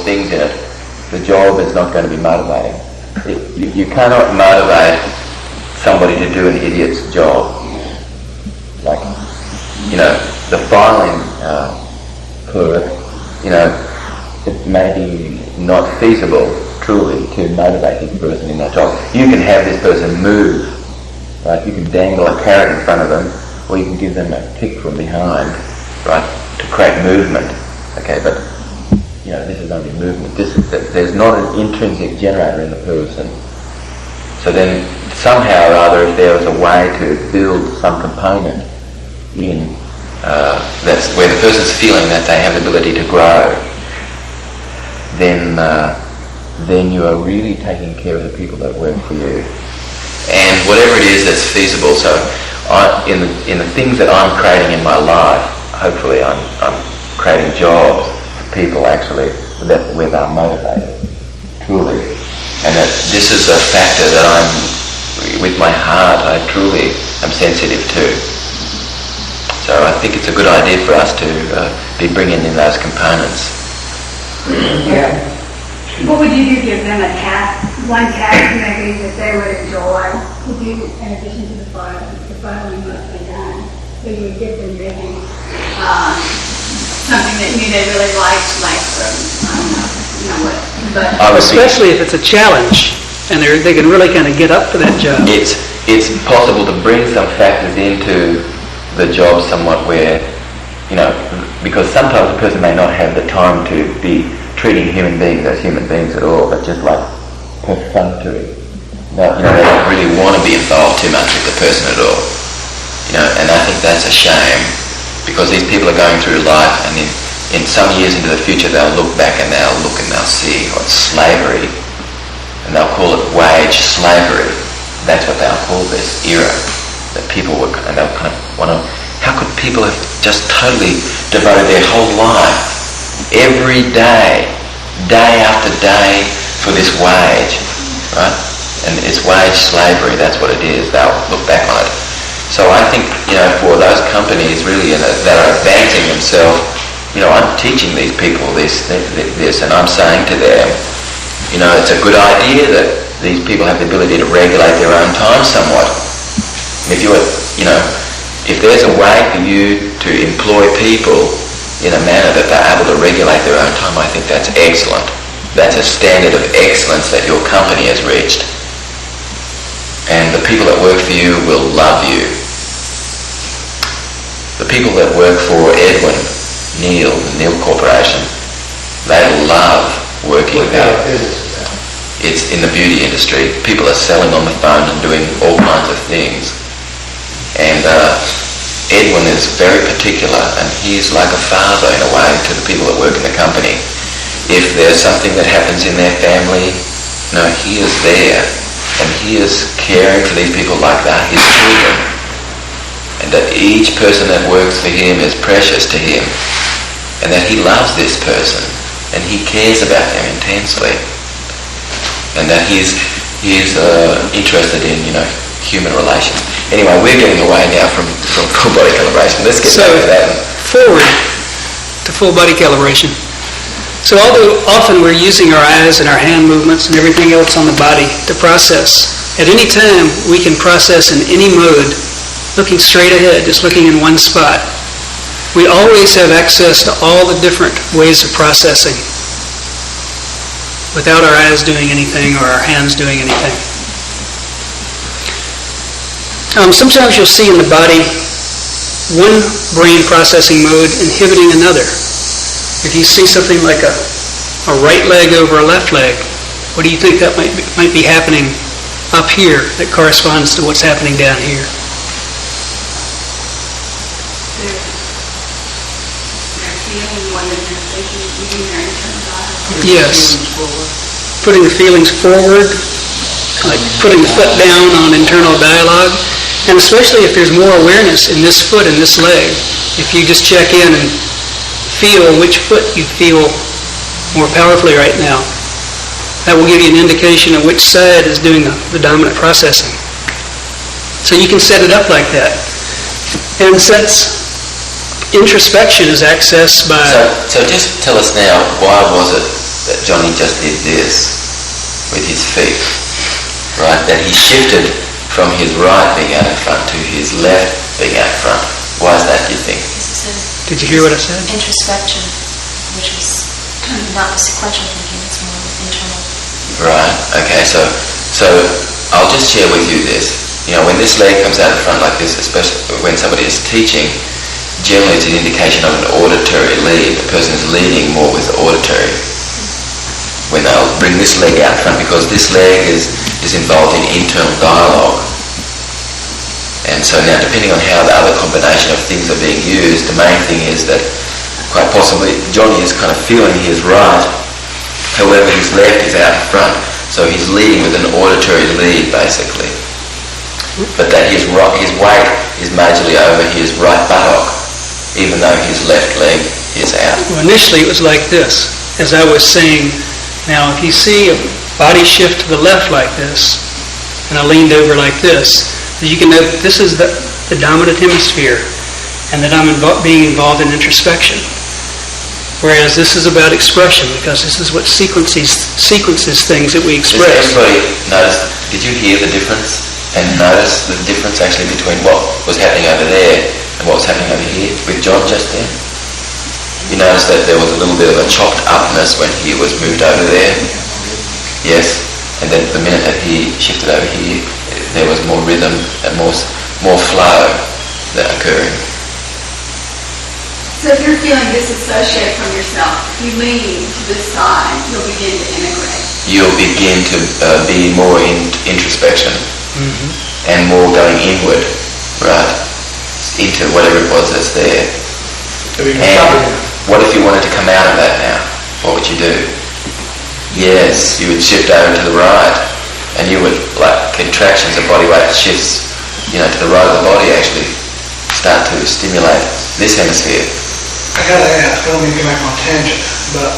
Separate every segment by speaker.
Speaker 1: things in it, the job is not going to be motivating. You cannot motivate somebody to do an idiot's job. Like, the filing clerk, it may be not feasible truly to motivate this person in that job. You can have this person move, right? You can dangle a carrot in front of them, or you can give them a kick from behind, right, to create movement. Okay, but this is only movement. There's not an intrinsic generator in the person. So then, somehow or other, if there was a way to build some component in, that's where the person's feeling that they have the ability to grow, then you are really taking care of the people that work for you. And whatever it is that's feasible. So, in the things that I'm creating in my life, hopefully I'm creating jobs for people actually where they're motivated, truly. And that this is a factor that with my heart, I truly am sensitive to. So I think it's a good idea for us to be bringing in those components.
Speaker 2: Yeah. What would you do? Give them a task, one task maybe that they would enjoy to do in addition to the filing. The filing must be done. So you would give them maybe something that they really liked, like I don't know what. But
Speaker 3: especially if it's a challenge and they can really kind of get up for that job.
Speaker 1: It's possible to bring some factors into the job somewhat where, because sometimes a person may not have the time to be treating human beings as human beings at all, but just like perfunctory. They don't really want to be involved too much with the person at all. And I think that's a shame, because these people are going through life, and in some years into the future they'll look back and they'll see what's slavery, and they'll call it wage slavery. That's what they'll call this era. That people were, and they'll kind of want to, how could people have just totally devoted their whole life, every day, day after day, for this wage, right? And it's wage slavery, that's what it is. They'll look back on it. So I think, for those companies really that are advancing themselves, I'm teaching these people this, and I'm saying to them, it's a good idea that these people have the ability to regulate their own time somewhat. If if there's a way for you to employ people in a manner that they're able to regulate their own time, I think that's excellent. That's a standard of excellence that your company has reached. And the people that work for you will love you. The people that work for Edwin, Neil, the Neil Corporation, they love working there. It's in the beauty industry. People are selling on the phone and doing all kinds of things. And Edwin is very particular, and he's like a father in a way to the people that work in the company. If there's something that happens in their family, he is there, and he is caring for these people like they're his children, and that each person that works for him is precious to him, and that he loves this person, and he cares about them intensely, and that he is interested in human relations. Anyway, we're getting away now from full body calibration. Let's get back to that.
Speaker 3: Forward to full body calibration. So although often we're using our eyes and our hand movements and everything else on the body to process, at any time we can process in any mode, looking straight ahead, just looking in one spot. We always have access to all the different ways of processing without our eyes doing anything or our hands doing anything. Sometimes you'll see in the body one brain processing mode inhibiting another. If you see something like a right leg over a left leg, what do you think that might be happening up here that corresponds to what's happening down here? Yes. Putting the feelings forward, like putting the foot down on internal dialogue. And especially if there's more awareness in this foot and this leg, if you just check in and feel which foot you feel more powerfully right now, that will give you an indication of which side is doing the dominant processing. So you can set it up like that. And since introspection is accessed by...
Speaker 1: So just tell us now, why was it that Johnny just did this with his feet, right? That he shifted from his right being out in front to his left being out in front. Why is that, do you think?
Speaker 3: Did you hear what I said?
Speaker 4: Introspection, which is not the sequential thinking, it's more internal.
Speaker 1: Right, okay, so I'll just share with you this. You know, when this leg comes out in front like this, especially when somebody is teaching, generally it's an indication of an auditory lead. The person is leading more with the auditory. When they'll bring this leg out front, because this leg is involved in internal dialogue. And so now, depending on how the other combination of things are being used, the main thing is that quite possibly Johnny is kind of feeling his right, however his left is out in front. So he's leading with an auditory lead, basically. But that his weight is majorly over his right buttock, even though his left leg is out.
Speaker 3: Well, initially it was like this, as I was saying. Now, if you see a body shift to the left like this, and I leaned over like this, you can know that this is the dominant hemisphere, and that I'm being involved in introspection. Whereas this is about expression, because this is what sequences things that we express.
Speaker 1: Does everybody notice, did you hear the difference? And notice the difference actually between what was happening over there and what was happening over here with John just then? You notice that there was a little bit of a chopped upness when he was moved over there? Yes. And then the minute that he shifted over here, there was more rhythm and more flow that occurring.
Speaker 2: So if you're feeling disassociated from yourself, you lean to this side, you'll begin to integrate.
Speaker 1: You'll begin to be more in introspection and more going inward, right, into whatever it was that's there. And what if you wanted to come out of that now? What would you do? Yes, you would shift over to the right, and you would, like contractions of body weight shifts, you know, to the right of the body actually start to stimulate this hemisphere.
Speaker 5: I gotta ask, I don't mean to get back on a tangent, but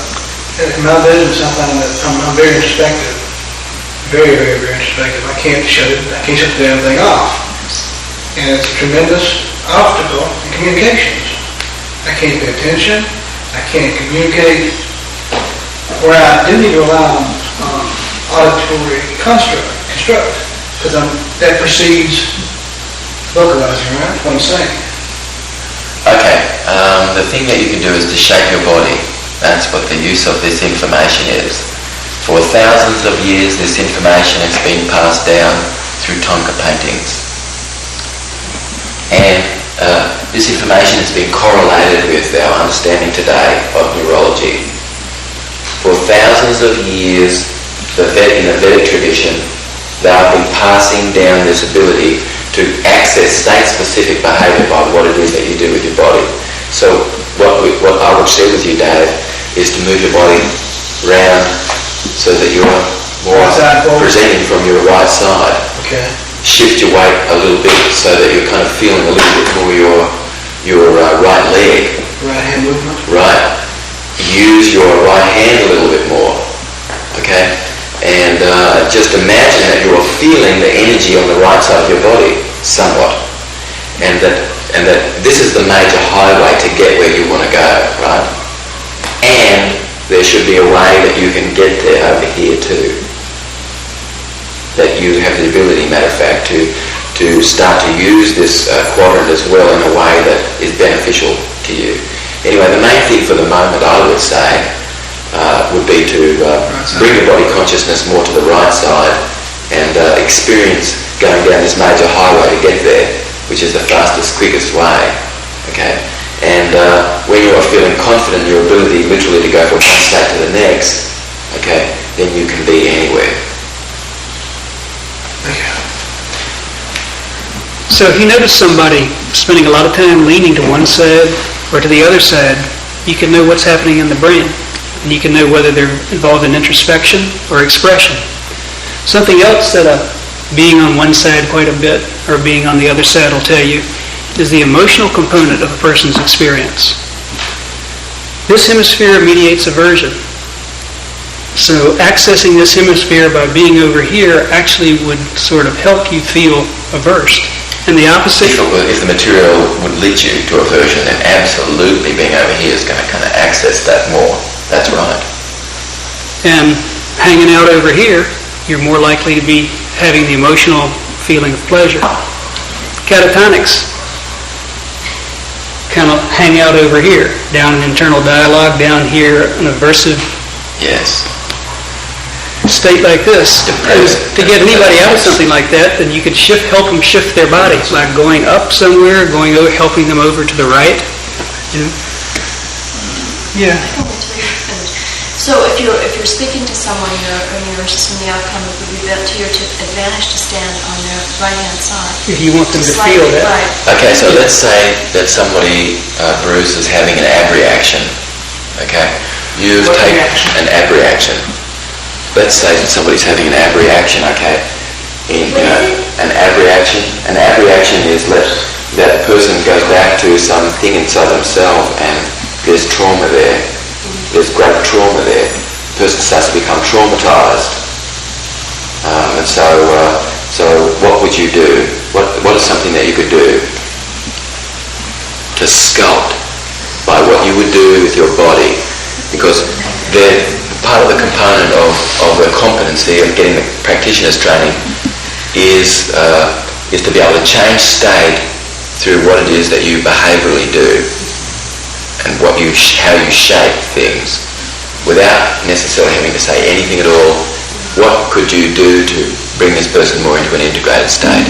Speaker 5: in my business I find that I'm very introspective. Very, very, very introspective. I can't shut the damn thing off. And it's a tremendous obstacle in communications. I can't pay attention. I can't communicate. Where I do need to rely on auditory construct, because that precedes vocalizing, right? That's what I'm saying.
Speaker 1: Okay, the thing that you can do is to shape your body. That's what the use of this information is. For thousands of years, this information has been passed down through Tonka paintings. And this information has been correlated with our understanding today of neurology. For thousands of years, in the Vedic tradition, they have been passing down this ability to access state-specific behaviour by what it is that you do with your body. So what I would share with you, Dave, is to move your body round so that you're more presenting from your right side.
Speaker 5: Okay.
Speaker 1: Shift your weight a little bit so that you're kind of feeling a little bit more your right leg.
Speaker 5: Right hand movement.
Speaker 1: Right. Use your right hand a little bit more. Okay? And just imagine that you're feeling the energy on the right side of your body somewhat. And that this is the major highway to get where you want to go, right? And there should be a way that you can get there over here too. That you have the ability, matter of fact, to start to use this quadrant as well in a way that is beneficial to you. Anyway, the main thing for the moment, I would say, would be to bring your body consciousness more to the right side and experience going down this major highway to get there, which is the fastest, quickest way. Okay? And when you are feeling confident in your ability literally to go from one state to the next, okay, then you can be anywhere.
Speaker 3: So if you notice somebody spending a lot of time leaning to one side or to the other side, you can know what's happening in the brain. And you can know whether they're involved in introspection or expression. Something else that being on one side quite a bit or being on the other side will tell you is the emotional component of a person's experience. This hemisphere mediates aversion. So accessing this hemisphere by being over here actually would sort of help you feel averse. And the opposite...
Speaker 1: If the material would lead you to aversion, then absolutely being over here is going to kind of access that more. That's right.
Speaker 3: and hanging out over here, you're more likely to be having the emotional feeling of pleasure. Catatonics kind of hang out over here, down in internal dialogue, down here, an aversive
Speaker 1: Yes.
Speaker 3: state like this. And to get anybody out of something like that, then you could help them shift their body, like going up somewhere, helping them over to the right. Yeah.
Speaker 4: So if you're speaking to someone and you're interested in the outcome, it would be to your advantage to stand on their right-hand side.
Speaker 3: If you want them to
Speaker 4: Slightly
Speaker 3: feel that.
Speaker 4: right.
Speaker 1: Okay, so let's say that somebody, Bruce, is having an abreaction. Okay? You take an abreaction. Let's say that somebody's having an abreaction, okay? An abreaction. An abreaction is that person goes back to something inside themselves and there's trauma there. There's great trauma there. The person starts to become traumatized. And so what would you do? What is something that you could do to sculpt by what you would do with your body? Because part of the component of the competency of getting the practitioner's training is to be able to change state through what it is that you behaviourally do and how you shape things without necessarily having to say anything at all. What could you do to bring this person more into an integrated state?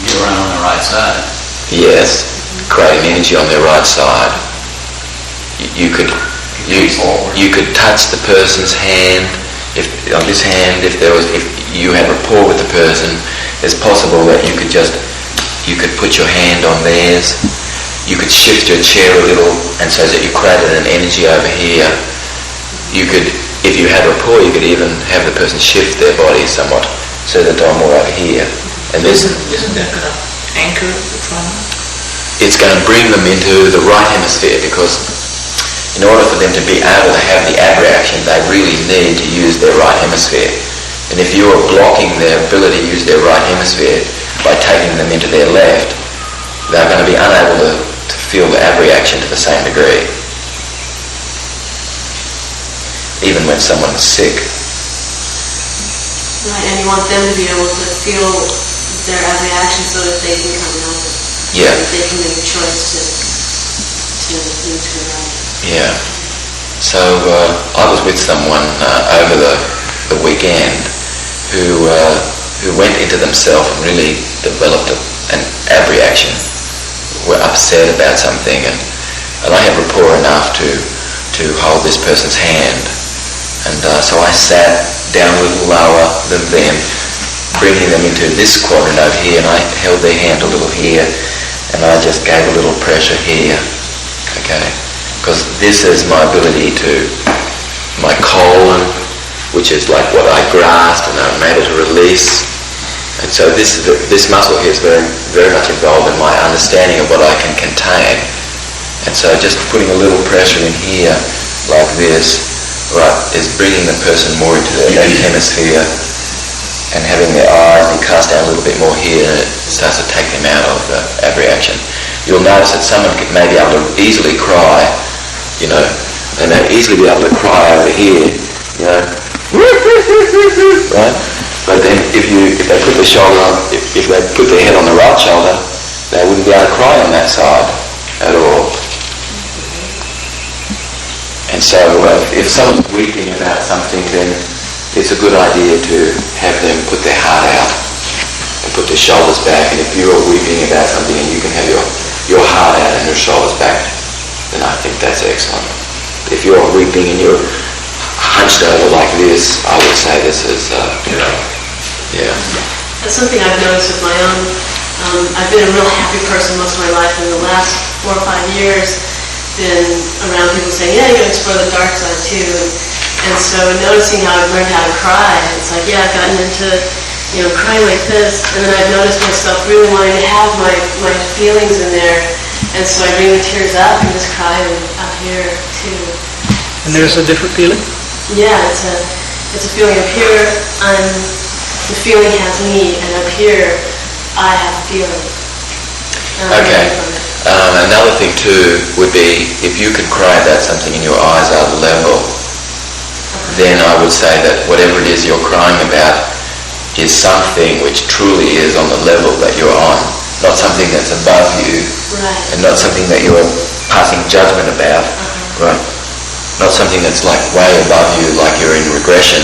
Speaker 6: You run on the right side.
Speaker 1: Yes, creating energy on their right side. You could touch the person's hand. If you had rapport with the person, it's possible that you could put your hand on theirs. You could shift your chair a little, and so that you created an energy over here. You could, if you had rapport, you could even have the person shift their body somewhat, so that they're more over here. And this
Speaker 6: Isn't that going to anchor the trauma?
Speaker 1: it's going to bring them into the right hemisphere, because in order for them to be able to have the abreaction, they really need to use their right hemisphere. And if you are blocking their ability to use their right hemisphere by taking them into their left, they're going to be unable to feel the abreaction to the same degree. Even when someone's sick.
Speaker 7: Right, and you want them to be able to feel their abreaction so that they can come out.
Speaker 1: Yeah.
Speaker 7: So that they can make a choice to move to the right.
Speaker 1: Yeah. So I was with someone over the weekend who went into themselves and really developed an abreaction. Were upset about something, and I had rapport enough to hold this person's hand, and so I sat down a little lower than them, bringing them into this quadrant over here, and I held their hand a little here, and I just gave a little pressure here, okay, because this is my ability to, my colon, which is like what I grasped and I'm able to release. And so this muscle here is very, very much involved in my understanding of what I can contain. And so just putting a little pressure in here, like this, right, is bringing the person more into their left hemisphere, and having their eyes be cast down a little bit more here, and it starts to take them out of the abreaction. You'll notice that someone may be able to easily cry, you know, they may easily be able to cry over here, you know, right? But then if they put their shoulder on, if they put their head on the right shoulder, they wouldn't be able to cry on that side at all. And so if someone's weeping about something, then it's a good idea to have them put their heart out and put their shoulders back. And if you're weeping about something and you can have your heart out and your shoulders back, then I think that's excellent. If you're weeping and you're hunched over like this, I would say this is, yeah.
Speaker 7: That's something I've noticed with my own. I've been a real happy person most of my life. In the last 4 or 5 years, been around people saying, yeah, you can explore the dark side too. And so noticing how I've learned how to cry, it's like, yeah, I've gotten into, crying like this. And then I've noticed myself really wanting to have my feelings in there. And so I bring the tears up and just cry up here too.
Speaker 3: And there's a different feeling?
Speaker 7: Yeah, it's a feeling up here. The feeling has me, and up here, I have feeling.
Speaker 1: Okay. Another thing too would be if you could cry about something and your eyes are level, then I would say that whatever it is you're crying about is something which truly is on the level that you're on, not something that's above you,
Speaker 7: Right.
Speaker 1: and not something that you're passing judgment about, right? Not something that's like way above you, like you're in regression,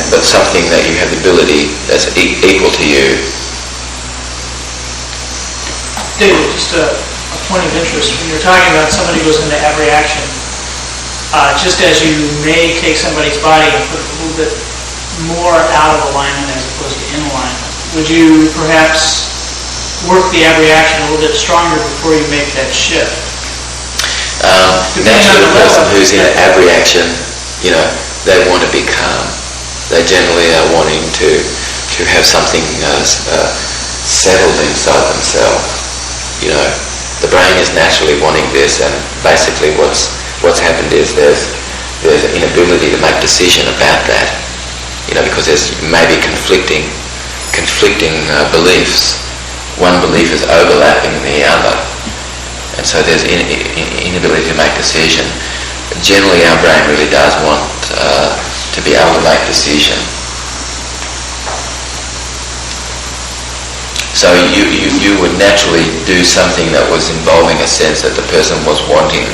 Speaker 1: but something that you have the ability that's equal to you.
Speaker 8: David, just a point of interest. When you're talking about somebody who goes into abreaction, just as you may take somebody's body and put it a little bit more out of alignment as opposed to in alignment, would you perhaps work the abreaction a little bit stronger before you make that shift?
Speaker 1: Naturally, the person who's in an abreaction, they want to be calm. They generally are wanting to have something settled inside themselves. The brain is naturally wanting this, and basically what's happened is there's an inability to make decision about that. Because there's maybe conflicting beliefs. One belief is overlapping the other, and so there's inability to make decision. Generally, our brain really does want to be able to make decision. So you would naturally do something that was involving a sense that the person was wanting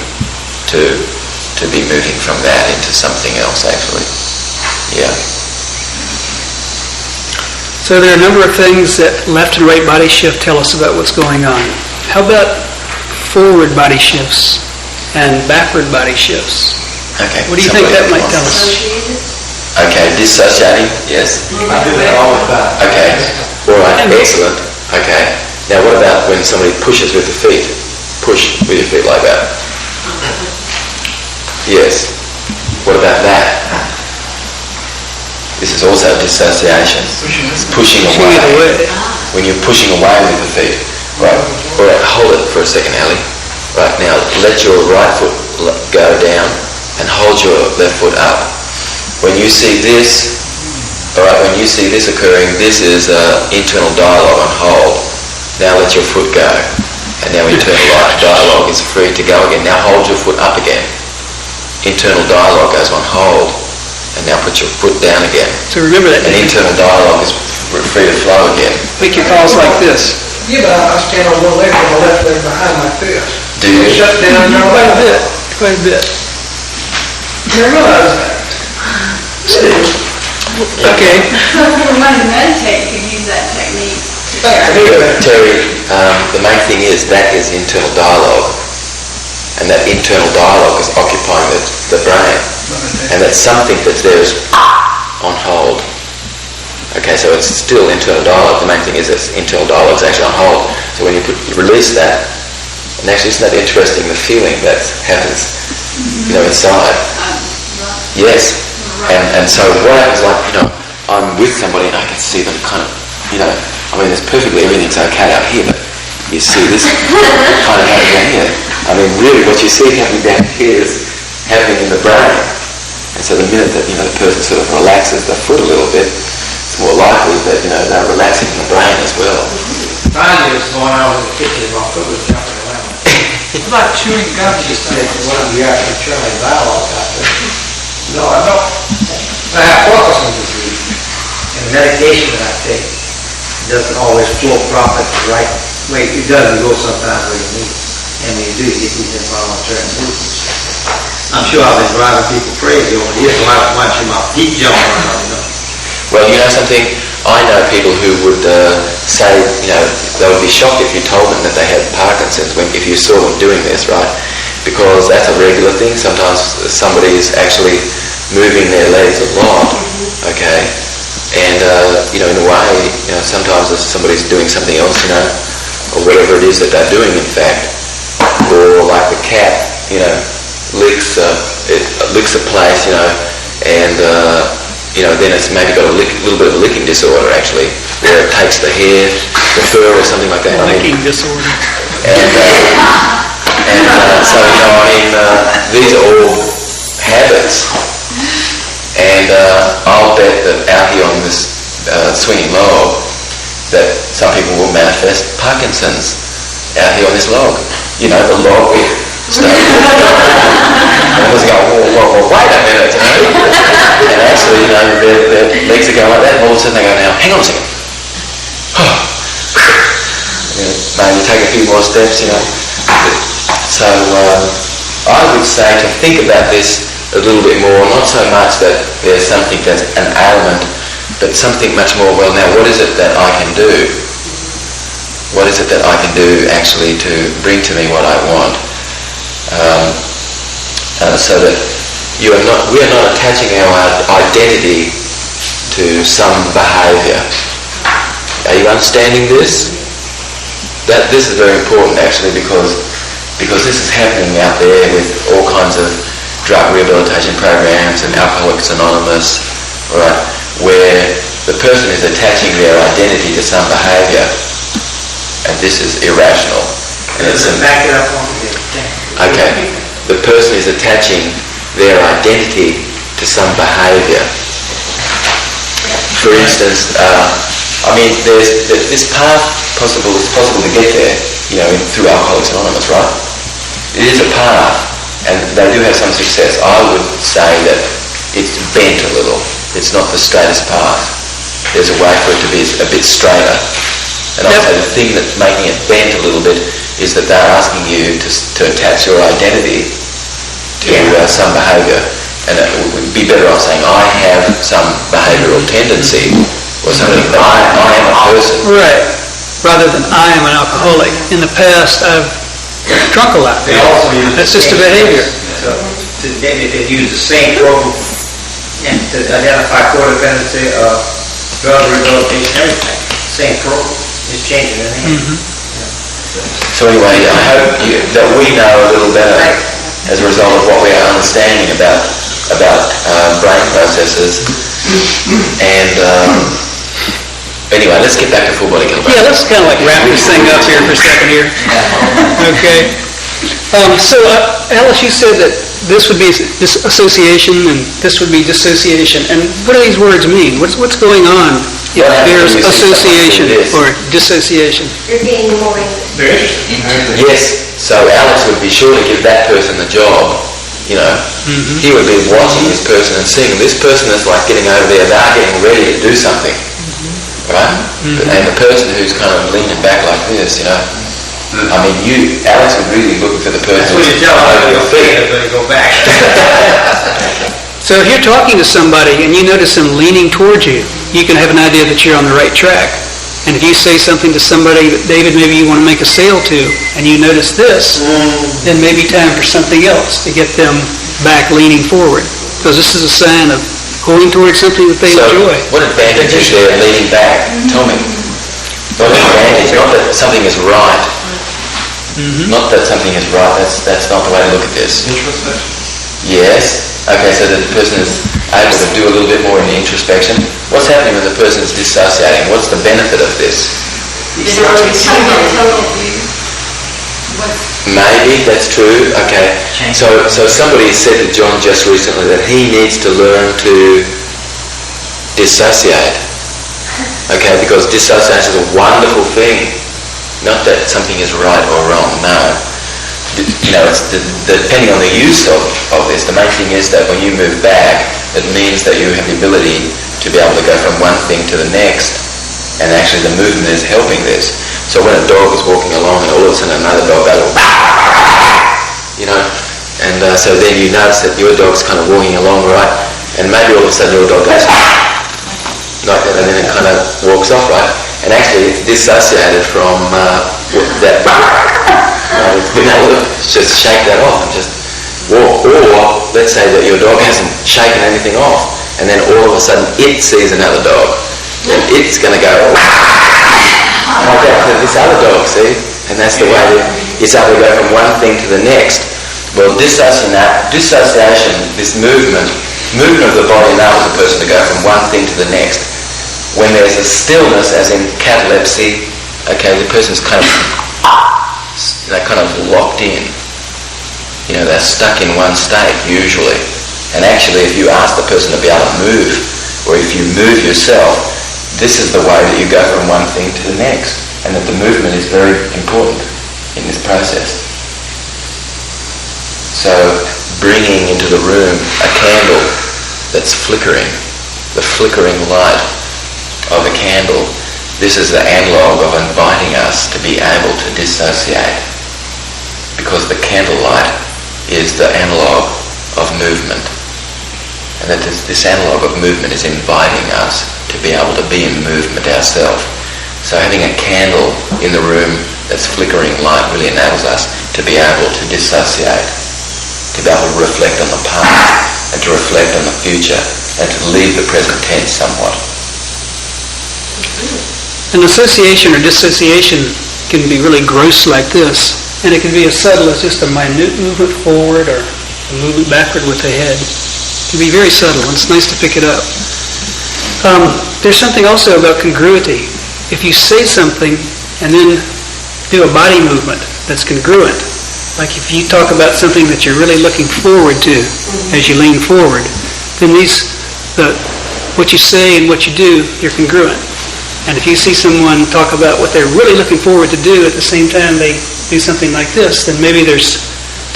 Speaker 1: to be moving from that into something else, actually. Yeah.
Speaker 3: So there are a number of things that left and right body shift tell us about what's going on. How about forward body shifts and backward body shifts?
Speaker 1: Okay.
Speaker 3: What do you think that might tell us?
Speaker 1: Okay, dissociating, yes.
Speaker 5: I do that all the time.
Speaker 1: Okay, all right, excellent. Okay, now what about when somebody pushes with the feet? Push with your feet like that. Yes. What about that? This is also dissociation. It's pushing away. When you're pushing away with the feet. Right. All right, hold it for a second, Ali. Right, now let your right foot go down and hold your left foot up. When you see this, all right, when you see this occurring, this is internal dialogue on hold. Now let your foot go. And now internal dialogue is free to go again. Now hold your foot up again. Internal dialogue goes on hold. And now put your foot down again.
Speaker 3: So remember that.
Speaker 1: And internal dialogue is free to flow again.
Speaker 3: Make your calls like this.
Speaker 5: Yeah, but I stand on one leg with my left leg behind like this.
Speaker 1: Do you?
Speaker 5: Shut down your
Speaker 3: Quite a
Speaker 5: leg.
Speaker 3: bit. Quite a bit.
Speaker 5: You realize that?
Speaker 3: Okay.
Speaker 2: When you meditate, you can use that technique.
Speaker 1: Terry, the main thing is that is internal dialogue. And that internal dialogue is occupying the brain. And that something that's there is on hold. Okay, so it's still internal dialogue. The main thing is that internal dialogue is actually on hold. So when you release that, and actually isn't that interesting, the feeling that happens, inside. Yes. And so what happens, I'm with somebody and I can see them kind of, there's perfectly, everything's okay up here, but you see this kind of happening down here. Really what you see happening down here is happening in the brain. And so the minute that, the person sort of relaxes the foot a little bit, it's more likely that, they're relaxing the brain as well.
Speaker 9: Finally, it was going on in the kitchen, my foot was jumping around.
Speaker 8: What about chewing gum?
Speaker 9: Just said, one of you actually trying dialogue out there. No, I don't. I have Parkinson's disease. And the medication that I take doesn't always flow properly the right way. It doesn't go sometimes where you need it. And when you do, you get these involuntary movements. I'm sure I've been driving people crazy over the years watching my feet jump around,
Speaker 1: Well, you know something? I know people who would say, they would be shocked if you told them that they had Parkinson's if you saw them doing this, right? Because that's a regular thing. Sometimes somebody is actually moving their legs a lot, okay? And, in a way, sometimes if somebody's doing something else, or whatever it is that they're doing, in fact, or like the cat, licks a place, and then it's maybe got a little bit of a licking disorder actually, where it takes the hair, the fur, or something like that.
Speaker 3: Licking disorder.
Speaker 1: So these are all habits, and I'll bet that out here on this swinging log, that some people will manifest Parkinson's out here on this log. The log with stuff. And I was going, whoa, well, wait a minute, and actually, their legs are going like that, and all of a sudden they go, now, hang on a second. Maybe take a few more steps, So I would say to think about this a little bit more, not so much that there's something that's an ailment, but something much more, well, now what is it that I can do? What is it that I can do actually to bring to me what I want? So that we are not attaching our identity to some behaviour. Are you understanding this? This is very important actually because this is happening out there with all kinds of drug rehabilitation programs and Alcoholics Anonymous, right, where the person is attaching their identity to some behaviour, and this is irrational. And
Speaker 9: Back it up once again.
Speaker 1: Okay, the person is attaching their identity to some behaviour. For instance, there's this path possible. It's possible to get there, through Alcoholics Anonymous, right? It is a path, and they do have some success. I would say that it's bent a little. It's not the straightest path. There's a way for it to be a bit straighter. And I'd say the thing that's making it bent a little bit is that they're asking you to attach your identity to some behaviour. And it would be better off saying, I have some behavioural tendency or something, that I am a person.
Speaker 3: Right. Rather than I am an alcoholic. In the past, I've drunk a lot.
Speaker 9: They also use
Speaker 3: That's just a behavior.
Speaker 9: So they use the same program to identify codependency, drug rehabilitation, everything. Same program. Just changing the name.
Speaker 1: So anyway, I hope that we know a little better as a result of what we are understanding about brain processes. And anyway, let's get back to full body calibration.
Speaker 3: Yeah, let's kind of like wrap this thing up here for a second here. Okay. So Alice, you said that this would be association and this would be dissociation. And what do these words mean? What's going on if there's association or dissociation?
Speaker 4: You're getting more
Speaker 5: They're interested.
Speaker 1: Yes, so Alex would be sure to give that person the job, He would be watching this person and seeing this person is like getting over there, they're getting ready to do something, right? And the person who's kind of leaning back like this, Alex would really be looking for the person
Speaker 9: That's what you tell them over your feet when you go back.
Speaker 3: So if you're talking to somebody and you notice them leaning towards you, you can have an idea that you're on the right track. And if you say something to somebody that, David, maybe you want to make a sale to, and you notice this, then maybe time for something else to get them back leaning forward. Because this is a sign of going towards something that they enjoy.
Speaker 1: What advantage is there leaning back? Tell me. What advantage? Not that something is right. Not that something is right. That's not the way to look at this. Yes. Okay, so the person is able to do a little bit more in the introspection. What's happening when the person is dissociating? What's the benefit of this? Maybe, that's true. Okay. So somebody said to John just recently that he needs to learn to dissociate. Okay, because dissociation is a wonderful thing. Not that something is right or wrong, no. It's depending on the use of this, the main thing is that when you move back, it means that you have the ability to be able to go from one thing to the next, and actually the movement is helping this. So when a dog is walking along and all of a sudden another dog goes, and so then you notice that your dog's kind of walking along, right, and maybe all of a sudden your dog goes, like that, and then it kind of walks off, right, and actually it's dissociated from that. Being able to just shake that off and just walk. Or let's say that your dog hasn't shaken anything off, and then all of a sudden it sees another dog, and it's going to go like that to this other dog, see? And that's the way it's able to go from one thing to the next. Well, dissociation, this movement of the body enables a person to go from one thing to the next. When there's a stillness, as in catalepsy, okay, the person's they're kind of locked in. They're stuck in one state, usually. And actually, if you ask the person to be able to move, or if you move yourself, this is the way that you go from one thing to the next. And that the movement is very important in this process. So, bringing into the room a candle that's flickering, the flickering light of a candle. This is the analogue of inviting us to be able to dissociate, because the candlelight is the analogue of movement. And that this analogue of movement is inviting us to be able to be in movement ourselves. So having a candle in the room that's flickering light really enables us to be able to dissociate, to be able to reflect on the past and to reflect on the future and to leave the present tense somewhat.
Speaker 3: An association or dissociation can be really gross like this, and it can be as subtle as just a minute movement forward or a movement backward with the head. It can be very subtle, and it's nice to pick it up. There's something also about congruity. If you say something and then do a body movement that's congruent, like if you talk about something that you're really looking forward to as you lean forward, then what you say and what you do, you're congruent. And if you see someone talk about what they're really looking forward to do at the same time they do something like this, then maybe there's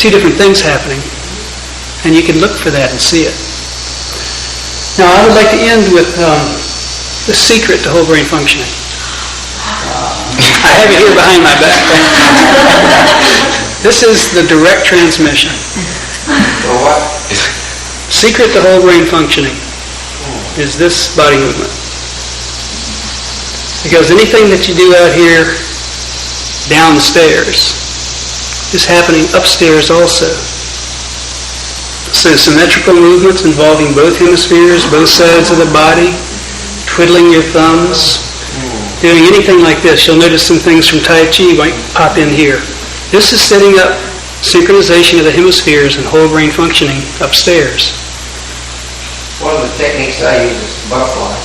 Speaker 3: two different things happening. And you can look for that and see it. Now, I would like to end with the secret to whole brain functioning. I have it here behind my back. This is the direct transmission.
Speaker 9: What?
Speaker 3: Secret to whole brain functioning is this body movement. Because anything that you do out here downstairs is happening upstairs also. So symmetrical movements involving both hemispheres, both sides of the body, twiddling your thumbs, doing anything like this. You'll notice some things from Tai Chi might pop in here. This is setting up synchronization of the hemispheres and whole brain functioning upstairs.
Speaker 9: One of the techniques I use is butterfly.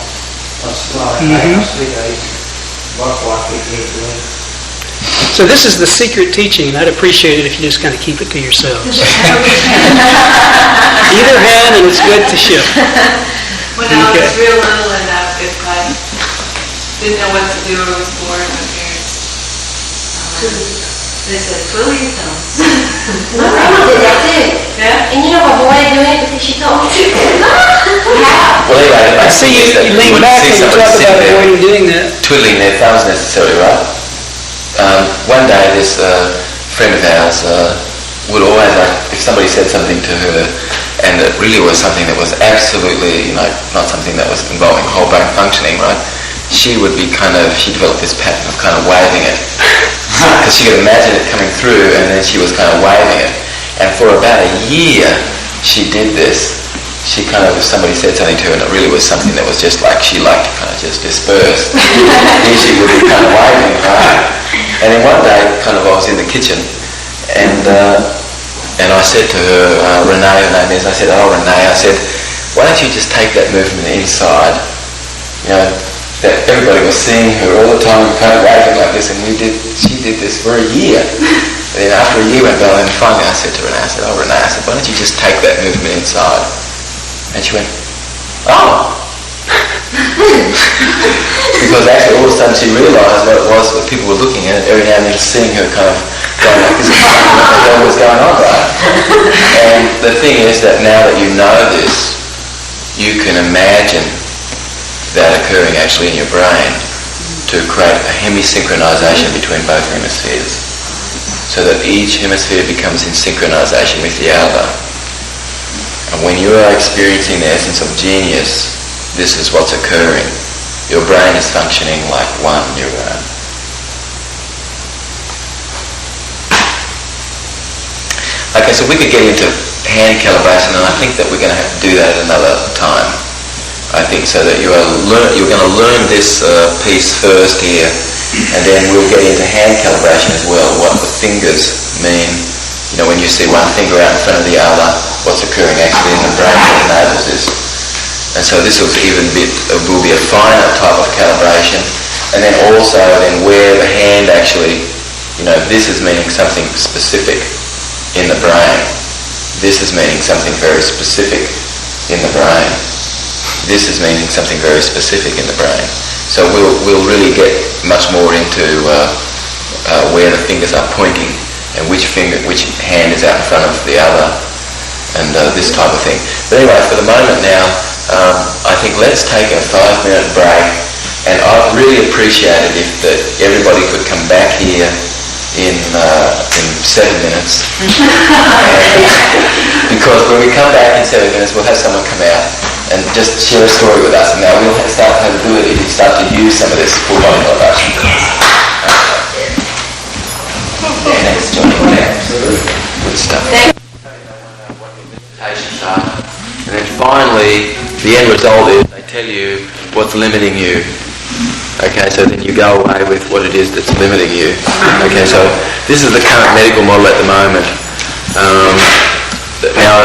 Speaker 9: Butterfly technique.
Speaker 3: So this is the secret teaching, and I'd appreciate it if you just kind of keep it to yourselves. Either hand, and it's good to shift.
Speaker 7: When I was real little and if I didn't know what to do or was bored, my parents, they said, twiddle your thumbs.
Speaker 10: My grandma did that too.
Speaker 7: Yeah?
Speaker 10: And you know what boy doing it because she told me to.
Speaker 1: Well, anyway,
Speaker 3: I see you lean back and you talk about avoiding doing that.
Speaker 1: Twiddling their thumbs necessarily, right? One day this friend of ours would always, if somebody said something to her and it really was something that was absolutely, not something that was involving whole brain functioning, right? She developed this pattern of kind of waving it. Because she could imagine it coming through and then she was kind of waving it. And for about a year she did this. She if somebody said something to her and it really was something that was just like she liked to kind of just disperse, then she would be kind of waving, right? And then one day I was in the kitchen and I said to her, Renee, her name is, I said, Renee, I said, why don't you just take that movement inside? That everybody was seeing her all the time kind of waving like this, and she did this for a year. And then after a year went by, and finally I said to Renee, Renee, why don't you just take that movement inside? And she went, oh. Because actually all of a sudden she realised what it was that people were looking at, every now and then seeing her kind of going like this, what was going on, right? And the thing is that now that you know this, you can imagine that occurring actually in your brain to create a hemisynchronization between both hemispheres, so that each hemisphere becomes in synchronization with the other. And when you are experiencing the essence of genius, this is what's occurring. Your brain is functioning like one neuron. Okay, so we could get into hand calibration, and I think that we're going to have to do that at another time. I think so that you're going to learn this piece first here, and then we'll get into hand calibration as well, what the fingers mean. When you see one finger out in front of the other, what's occurring actually in the brain that enables this. And so this will be a finer type of calibration, and then also where the hand actually, this is meaning something specific in the brain. This is meaning something very specific in the brain. This is meaning something very specific in the brain. So we'll really get much more into where the fingers are pointing and which hand is out in front of the other. and this type of thing. But anyway, for the moment now, I think let's take a 5-minute break, and I'd really appreciate it if everybody could come back here in 7 minutes. Because when we come back in 7 minutes, we'll have someone come out and just share a story with us. And now we'll start to have ability to start to use some of this full body motivation. Yeah, next Johnny. Good stuff. What your limitations are. And then finally, the end result is they tell you what's limiting you. Okay, so then you go away with what it is that's limiting you. Okay, so this is the current medical model at the moment. Now,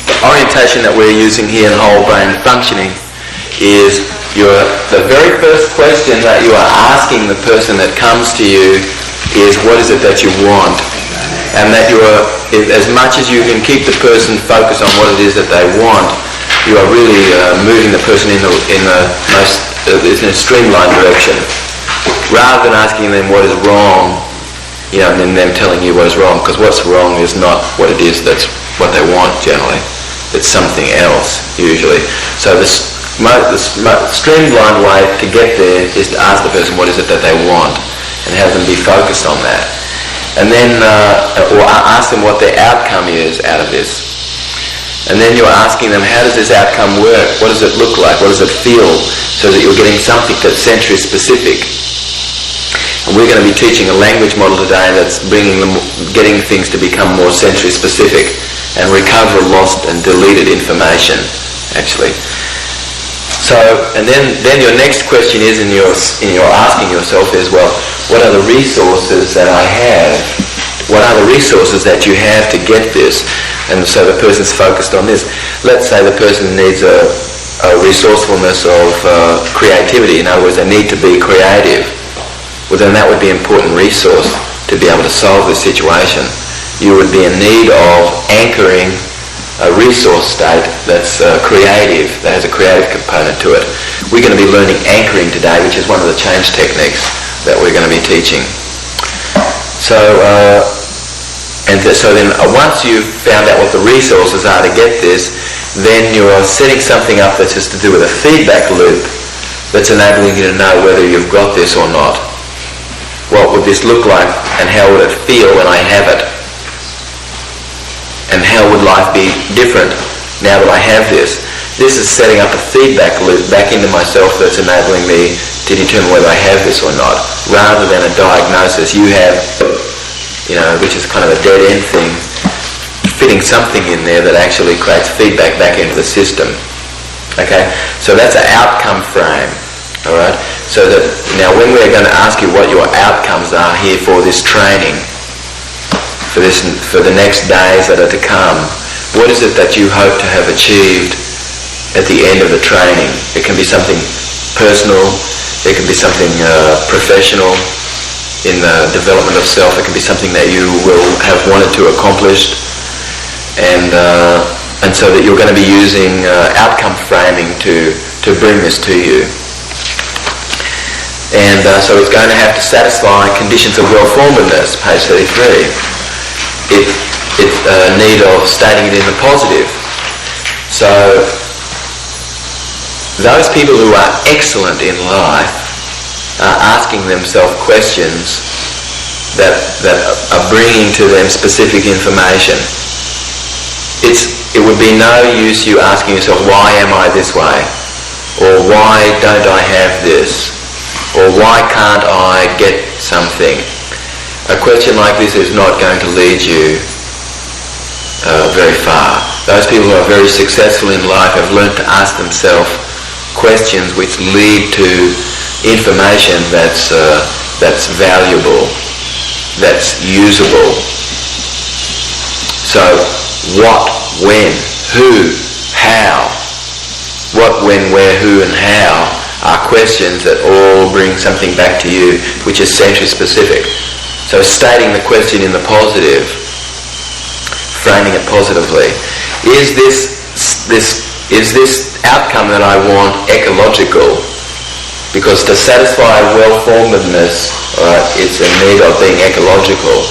Speaker 1: the orientation that we're using here in whole brain functioning is the very first question that you are asking the person that comes to you is, what is it that you want? And that you are, as much as you can keep the person focused on what it is that they want, you are really moving the person in a streamlined direction, rather than asking them what is wrong, and then them telling you what is wrong, because what's wrong is not what it is that's what they want generally. It's something else usually. So the streamlined way to get there is to ask the person what is it that they want, and have them be focused on that, and then or ask them what their outcome is out of this. And then you're asking them, how does this outcome work? What does it look like? What does it feel? So that you're getting something that's sensory specific. And we're going to be teaching a language model today that's getting things to become more sensory specific and recover lost and deleted information, actually. So, and then your next question is, in your asking yourself is, well, what are the resources that I have? What are the resources that you have to get this? And so the person's focused on this. Let's say the person needs a resourcefulness of creativity. In other words, they need to be creative. Well, then that would be an important resource to be able to solve this situation. You would be in need of anchoring a resource state that's creative, that has a creative component to it. We're going to be learning anchoring today, which is one of the change techniques that we're going to be teaching. So then once you've found out what the resources are to get this, then you're setting something up that's just to do with a feedback loop that's enabling you to know whether you've got this or not. What would this look like, and how would it feel when I have it? And how would life be different now that I have this? This is setting up a feedback loop back into myself that's enabling me to determine whether I have this or not, rather than a diagnosis. You have, which is kind of a dead-end thing, fitting something in there that actually creates feedback back into the system. Okay? So that's an outcome frame. All right? So that now when we're going to ask you what your outcomes are here for this training, for the next days that are to come, what is it that you hope to have achieved at the end of the training? It can be something personal, it can be something professional, in the development of self. It can be something that you will have wanted to accomplish, and so that you're going to be using outcome framing to bring this to you. And so it's going to have to satisfy conditions of well-formedness, page 33. It's a need of stating it in the positive. So those people who are excellent in life are asking themselves questions that are bringing to them specific information. It would be no use you asking yourself, why am I this way? Or why don't I have this? Or why can't I get something? A question like this is not going to lead you very far. Those people who are very successful in life have learned to ask themselves questions which lead to information that's valuable, that's usable. So what, when, who, how? What, when, where, who and how are questions that all bring something back to you which is sensory specific. So stating the question in the positive, framing it positively. Is this outcome that I want ecological? Because to satisfy well-formedness, it's a need of being ecological.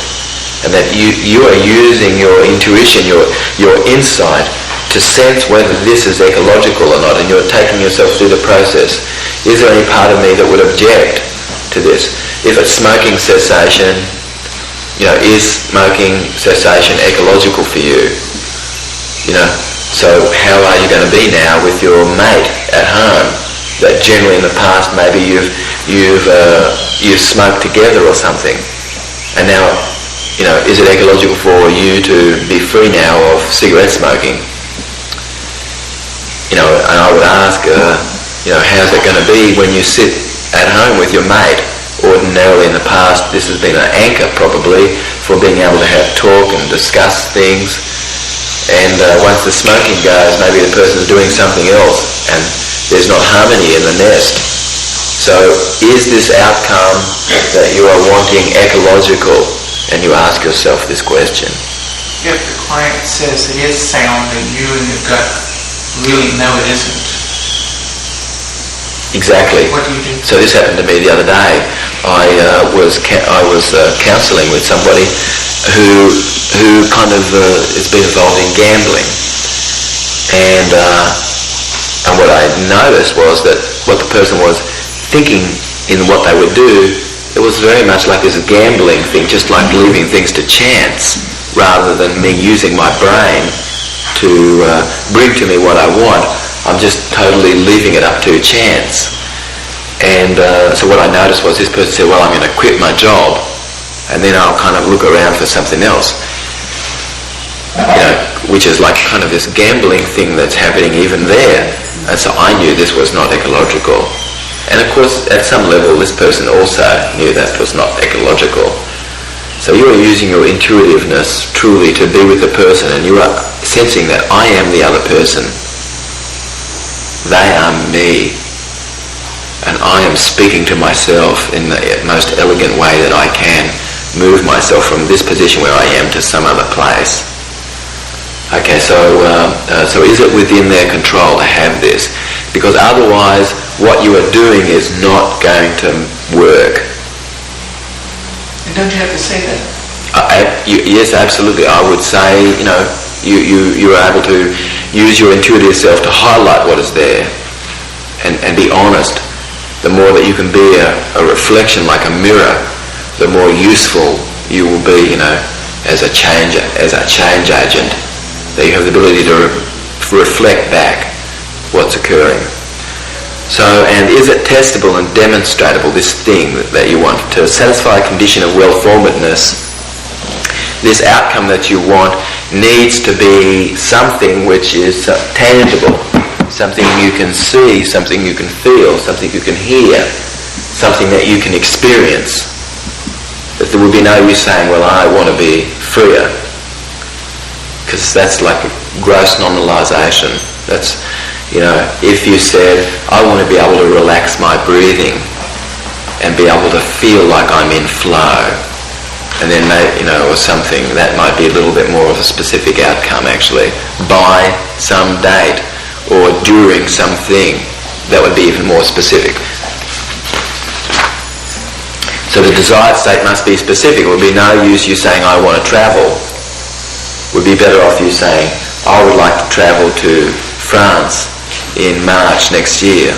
Speaker 1: and that you are using your intuition, your insight, to sense whether this is ecological or not, and you're taking yourself through the process. Is there any part of me that would object to this? If it's smoking cessation, is smoking cessation ecological for you? So how are you going to be now with your mate at home? That generally in the past maybe you've smoked together or something, and now is it ecological for you to be free now of cigarette smoking? And I would ask, how's it going to be when you sit at home with your mate? Ordinarily in the past, this has been an anchor probably for being able to have talk and discuss things. And once the smoking goes, maybe the person's doing something else, and there's not harmony in the nest. So, is this outcome that you are wanting ecological? And you ask yourself this question.
Speaker 6: If the client says it is sound, and you and your gut really know it isn't.
Speaker 1: Exactly.
Speaker 6: What do you do?
Speaker 1: So this happened to me the other day. I was counselling with somebody who kind of has been involved in gambling, and what I noticed was that what the person was thinking in what they would do, it was very much like this gambling thing, just like leaving things to chance, rather than me using my brain to bring to me what I want. I'm just totally leaving it up to chance. And so what I noticed was this person said, well, I'm going to quit my job, and then I'll kind of look around for something else. Which is like kind of this gambling thing that's happening even there. And so I knew this was not ecological. And of course, at some level, this person also knew that was not ecological. So you are using your intuitiveness truly to be with the person, and you are sensing that I am the other person. They are me. And I am speaking to myself in the most elegant way that I can, move myself from this position where I am to some other place. Okay, so is it within their control to have this? Because otherwise, what you are doing is not going to work.
Speaker 6: And don't you have to say that?
Speaker 1: Yes, absolutely. I would say, you are able to use your intuitive self to highlight what is there and be honest. The more that you can be a reflection like a mirror, the more useful you will be, as a change agent. That you have the ability to reflect back what's occurring. So, and is it testable and demonstrable, this thing that you want? To satisfy a condition of well-formedness, this outcome that you want needs to be something which is tangible, something you can see, something you can feel, something you can hear, something that you can experience. That there would be no use saying, well, I want to be freer, because that's like a gross nominalisation. That's, if you said, I want to be able to relax my breathing and be able to feel like I'm in flow, and then or something, that might be a little bit more of a specific outcome actually, by some date or during something, that would be even more specific. So the desired state must be specific. It would be no use you saying, I want to travel. Would be better off you saying, I would like to travel to France in March next year.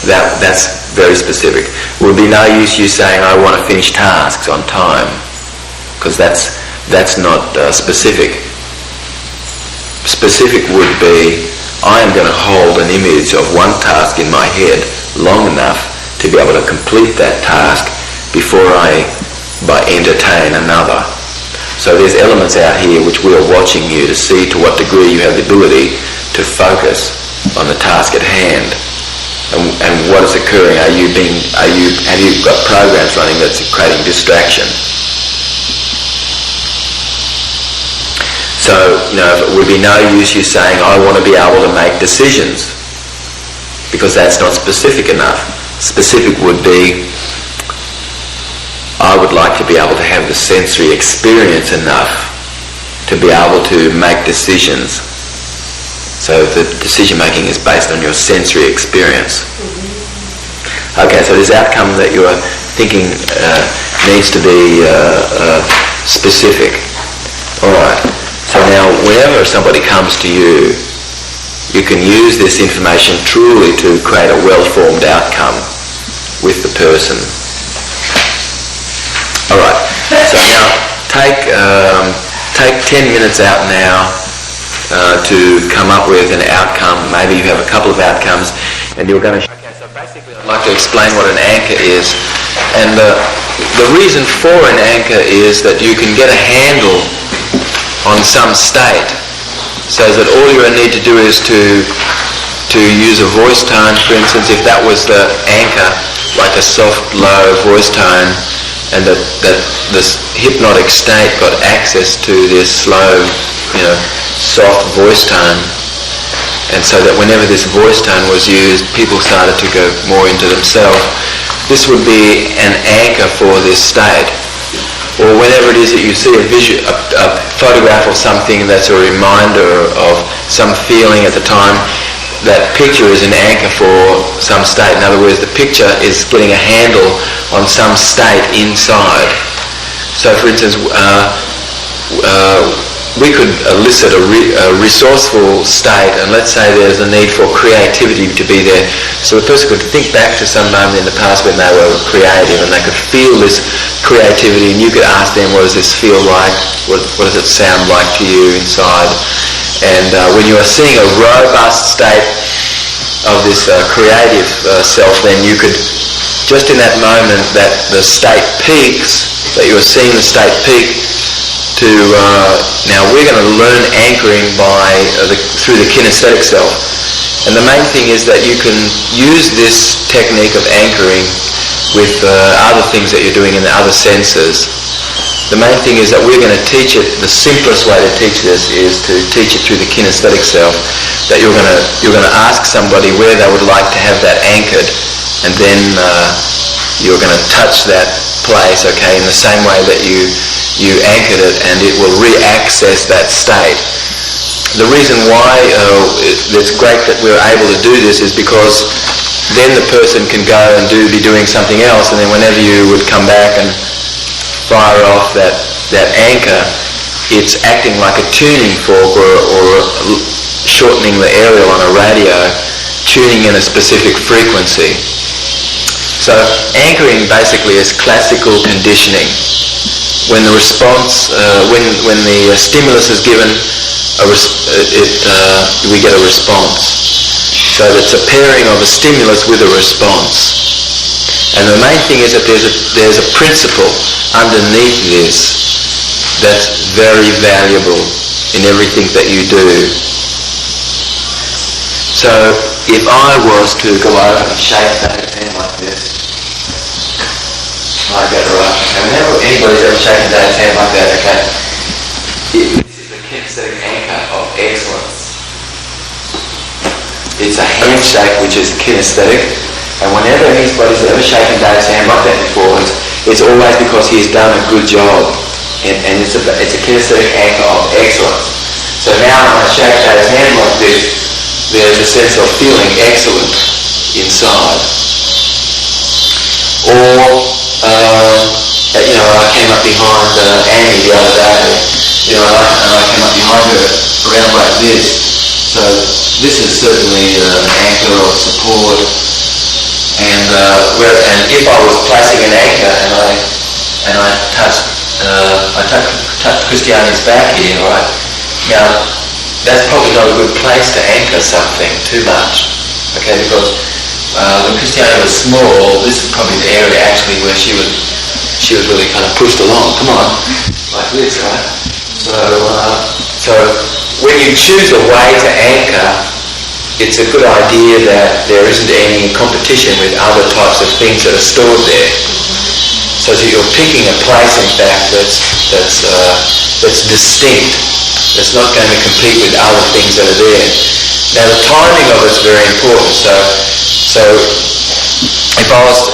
Speaker 1: That's very specific. Would be no use you saying, I want to finish tasks on time, because that's not specific. Specific would be, I am going to hold an image of one task in my head long enough to be able to complete that task before I entertain another. So there's elements out here which we are watching you to see to what degree you have the ability to focus on the task at hand, and what is occurring. Have you got programs running that's creating distraction? So it would be no use you saying, I want to be able to make decisions, because that's not specific enough. Specific would be, I would like to be able to have the sensory experience enough to be able to make decisions. So the decision making is based on your sensory experience. Okay, so this outcome that you are thinking needs to be specific. Alright, so now whenever somebody comes to you, you can use this information truly to create a well-formed outcome with the person. Alright, so now take 10 minutes out now to come up with an outcome. Maybe you have a couple of outcomes and you're going to... Okay, so basically I'd like to explain what an anchor is. And the reason for an anchor is that you can get a handle on some state, so that all you need to do is to use a voice tone, for instance, if that was the anchor, like a soft, low voice tone, and that this hypnotic state got access to this slow, soft voice tone, and so that whenever this voice tone was used, people started to go more into themselves. This would be an anchor for this state. Or whenever it is that you see a photograph of something that's a reminder of some feeling at the time, that picture is an anchor for some state. In other words, the picture is getting a handle on some state inside. So for instance, we could elicit a resourceful state, and let's say there's a need for creativity to be there. So the person could think back to some moment in the past when they were creative, and they could feel this creativity, and you could ask them, what does this feel like? What does it sound like to you inside? And when you are seeing a robust state of this creative self, then you could, just in that moment that the state peaks, that you are seeing the state peak, now we're going to learn anchoring through the kinesthetic self. And the main thing is that you can use this technique of anchoring with other things that you're doing in the other senses. The main thing is that we're going to teach it, the simplest way to teach this is to teach it through the kinesthetic self, that you're going to ask somebody where they would like to have that anchored, and then you're going to touch that place, okay, in the same way that you anchored it, and it will re-access that state. The reason why it's great that we're able to do this is because then the person can go and be doing something else, and then whenever you would come back and fire off that anchor, it's acting like a tuning fork or shortening the aerial on a radio, tuning in a specific frequency. So anchoring basically is classical conditioning. When the response, when the stimulus is given, we get a response. So it's a pairing of a stimulus with a response. And the main thing is that there's a principle underneath this that's very valuable in everything that you do. So if I was to go over and shake that hand like this, like that, right? Okay, whenever anybody's ever shaken Dave's hand like that, okay, this is the kinesthetic anchor of excellence. It's a handshake which is kinesthetic, and whenever anybody's ever shaken Dave's hand like that before, it's always because he's done a good job, and it's a kinesthetic anchor of excellence. So now when I shake Dave's hand like this, there's a sense of feeling excellent inside. Or I came up behind Annie the other day, and I came up behind her around like this. So this is certainly an anchor of support. And if I was placing an anchor and I touched Christiane's back here, right? Now that's probably not a good place to anchor something too much, okay? Because when Christiane was small, this is probably the area actually where she was really kind of pushed along. Come on, like this, right? So when you choose a way to anchor, it's a good idea that there isn't any competition with other types of things that are stored there. So that you're picking a place, in fact, that's distinct. It's not going to compete with other things that are there. Now the timing of it's very important. So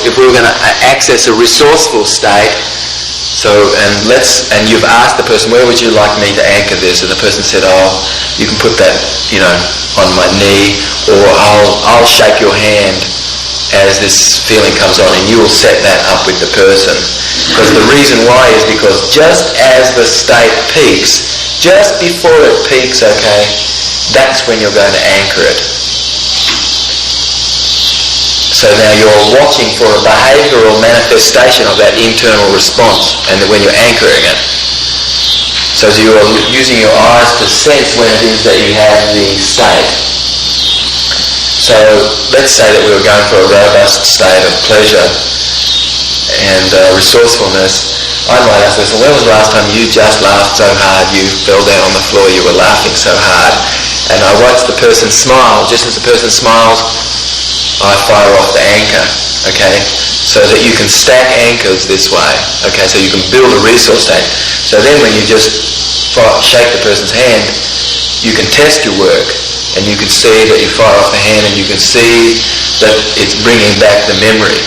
Speaker 1: if we were going to access a resourceful state, and you've asked the person, where would you like me to anchor this? And the person said, you can put that, on my knee, or I'll shake your hand as this feeling comes on, and you will set that up with the person. Because the reason why is because just as the state peaks, just before it peaks, okay, that's when you're going to anchor it. So now you're watching for a behavioural manifestation of that internal response, and when you're anchoring it. So you are using your eyes to sense when it is that you have the state. So let's say that we were going for a robust state of pleasure and resourcefulness. I might ask this, when was the last time you just laughed so hard you fell down on the floor, you were laughing so hard? And I watch the person smile. Just as the person smiles, I fire off the anchor, okay? So that you can stack anchors this way, okay? So you can build a resource state. So then when you just shake the person's hand, you can test your work, and you can see that you fire off the hand, and you can see that it's bringing back the memory.